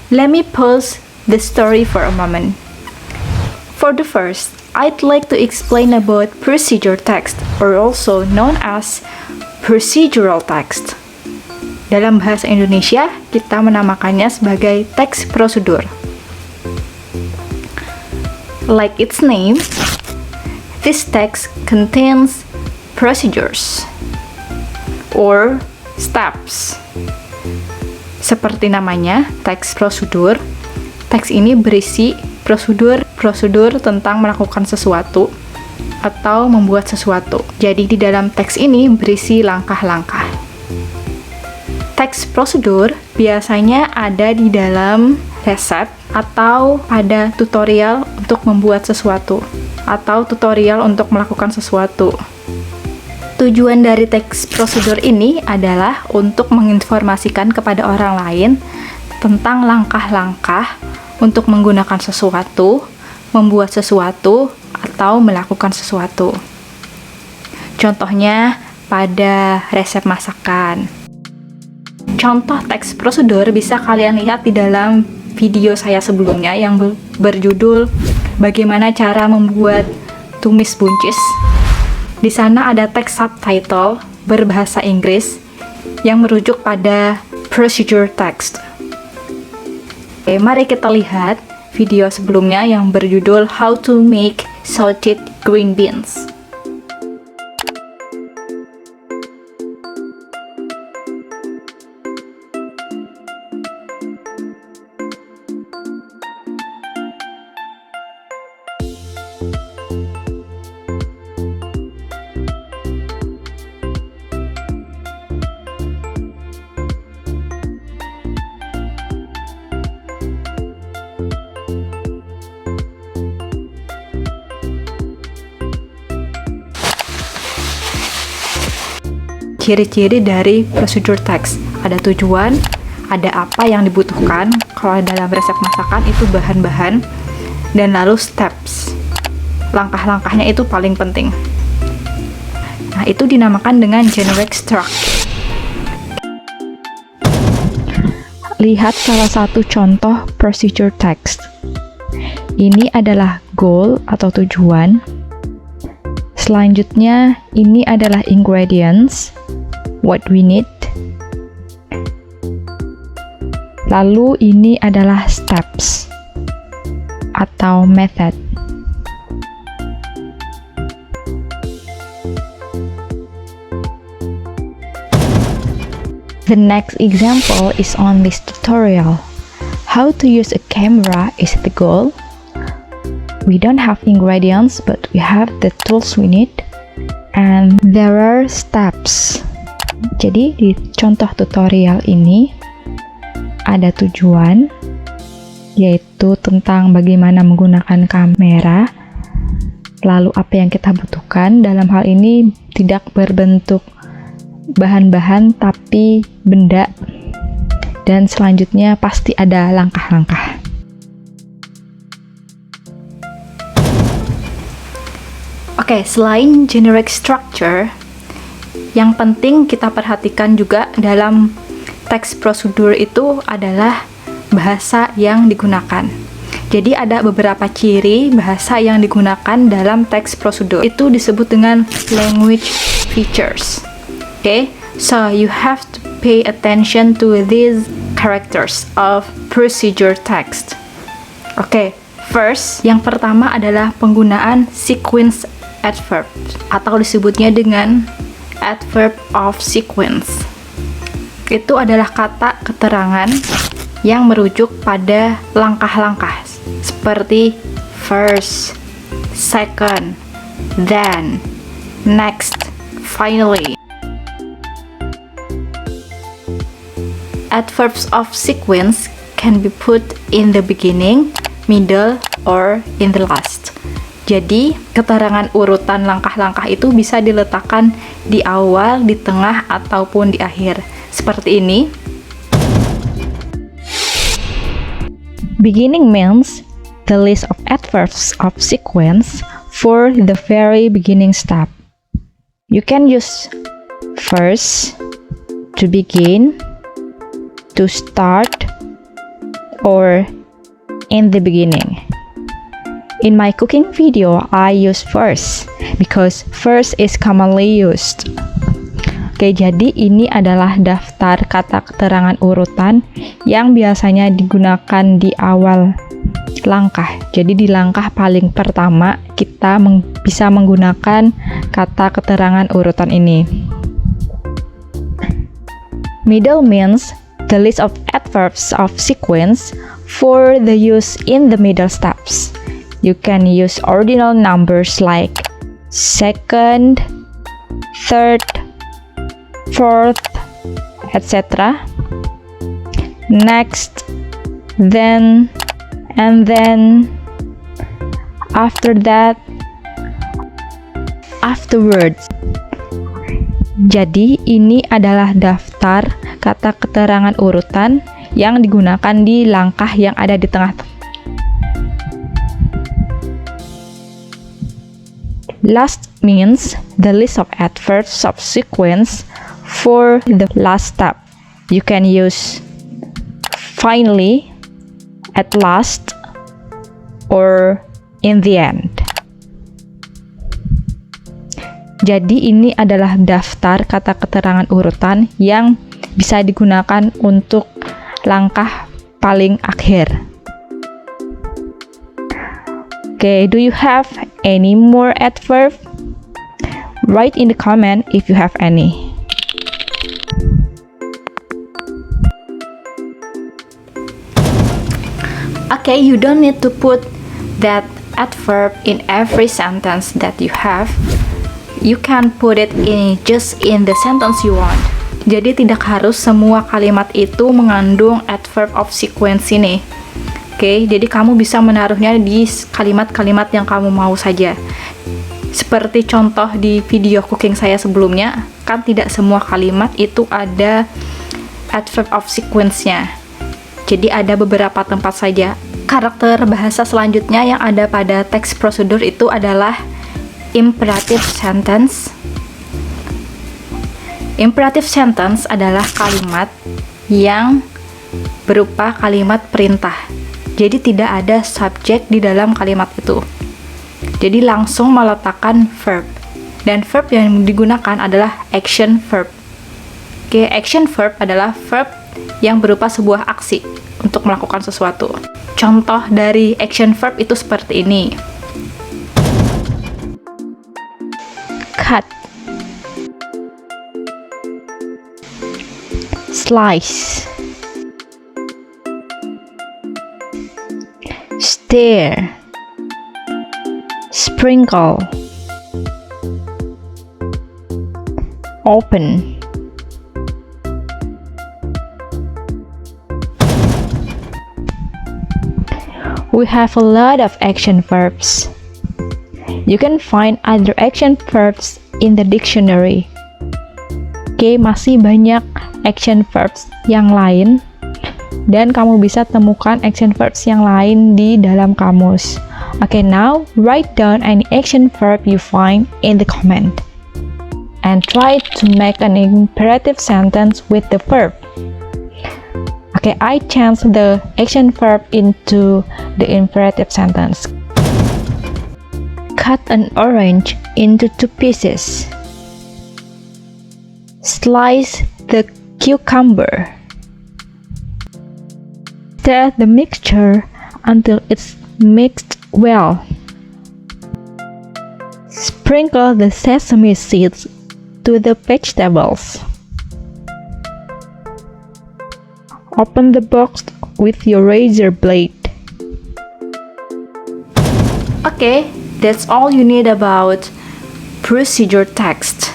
Let me pause the story for a moment. For the first, I'd like to explain about procedure text, or also known as procedural text. Dalam bahasa Indonesia, kita menamakannya sebagai teks prosedur. Like its name, this text contains procedures or steps. Seperti namanya, teks prosedur. Teks ini berisi prosedur tentang melakukan sesuatu atau membuat sesuatu. Jadi di dalam teks ini berisi langkah-langkah. Teks prosedur biasanya ada di dalam resep atau ada tutorial untuk membuat sesuatu atau tutorial untuk melakukan sesuatu. Tujuan dari teks prosedur ini adalah untuk menginformasikan kepada orang lain tentang langkah-langkah untuk menggunakan sesuatu, membuat sesuatu, atau melakukan sesuatu. Contohnya pada resep masakan. Contoh teks prosedur bisa kalian lihat di dalam video saya sebelumnya yang berjudul Bagaimana Cara Membuat Tumis Buncis. Di sana ada teks subtitle berbahasa Inggris yang merujuk pada procedure text. Oke, mari kita lihat video sebelumnya yang berjudul How to Make Sauteed Green Beans. Ciri-ciri dari procedure text. Ada tujuan, ada apa yang dibutuhkan, kalau dalam resep masakan itu bahan-bahan, dan lalu steps. Langkah-langkahnya itu paling penting. Nah, itu dinamakan dengan generic structure. Lihat salah satu contoh procedure text. Ini adalah goal atau tujuan. Selanjutnya, ini adalah ingredients, what we need. Lalu ini adalah steps atau method. The next example is on this tutorial. How to use a camera is the goal. We don't have ingredients, but we have the tools we need, and there are steps. Jadi di contoh tutorial ini ada tujuan, yaitu tentang bagaimana menggunakan kamera. Lalu apa yang kita butuhkan, dalam hal ini tidak berbentuk bahan-bahan tapi benda, dan selanjutnya pasti ada langkah-langkah. Oke, selain generic structure, yang penting kita perhatikan juga dalam teks prosedur itu adalah bahasa yang digunakan. Jadi ada beberapa ciri bahasa yang digunakan dalam teks prosedur. Itu disebut dengan language features. Okay, so you have to pay attention to these characters of procedure text. Okay, first, yang pertama adalah penggunaan sequence adverb atau disebutnya dengan adverb of sequence. Itu adalah kata keterangan yang merujuk pada langkah-langkah seperti first, second, then, next, finally. Adverbs of sequence can be put in the beginning, middle, or in the last. Jadi, keterangan urutan langkah-langkah itu bisa diletakkan di awal, di tengah, ataupun di akhir. Seperti ini. Beginning means the list of adverbs of sequence for the very beginning step. You can use first, to begin, to start, or in the beginning. In my cooking video, I use first because first is commonly used. Oke, jadi ini adalah daftar kata keterangan urutan yang biasanya digunakan di awal langkah. Jadi di langkah paling pertama kita bisa menggunakan kata keterangan urutan ini. Middle means the list of adverbs of sequence for the use in the middle steps. You can use ordinal numbers like second, third, fourth, etc. Next, then, and then, after that, afterwards. Jadi ini adalah daftar kata keterangan urutan yang digunakan di langkah yang ada di tengah. Last means the list of adverbs of sequence for the last step. You can use finally, at last, or in the end. Jadi ini adalah daftar kata keterangan urutan yang bisa digunakan untuk langkah paling akhir. Okay, do you have any more adverb? Write in the comment if you have any. Okay, you don't need to put that adverb in every sentence that you have. You can put it just in the sentence you want. Jadi tidak harus semua kalimat itu mengandung adverb of sequence ini. Oke, jadi kamu bisa menaruhnya di kalimat-kalimat yang kamu mau saja. Seperti contoh di video cooking saya sebelumnya, kan tidak semua kalimat itu ada adverb of sequence-nya. Jadi ada beberapa tempat saja. Karakter bahasa selanjutnya yang ada pada teks prosedur itu adalah imperative sentence. Imperative sentence adalah kalimat yang berupa kalimat perintah. Jadi tidak ada subjek di dalam kalimat itu. Jadi langsung meletakkan verb. Dan verb yang digunakan adalah action verb. Oke, action verb adalah verb yang berupa sebuah aksi untuk melakukan sesuatu. Contoh dari action verb itu seperti ini. Cut, slice, stare, sprinkle, open. We have a lot of action verbs. You can find other action verbs in the dictionary. Oke, masih banyak action verbs yang lain dan kamu bisa temukan action verbs yang lain di dalam kamus. Okay, now write down any action verb you find in the comment and try to make an imperative sentence with the verb. Okay, I change the action verb into the imperative sentence. Cut an orange into 2 pieces. Slice the cucumber. Stir the mixture until it's mixed well. Sprinkle the sesame seeds to the vegetables. Open the box with your razor blade. Okay, that's all you need about procedure text.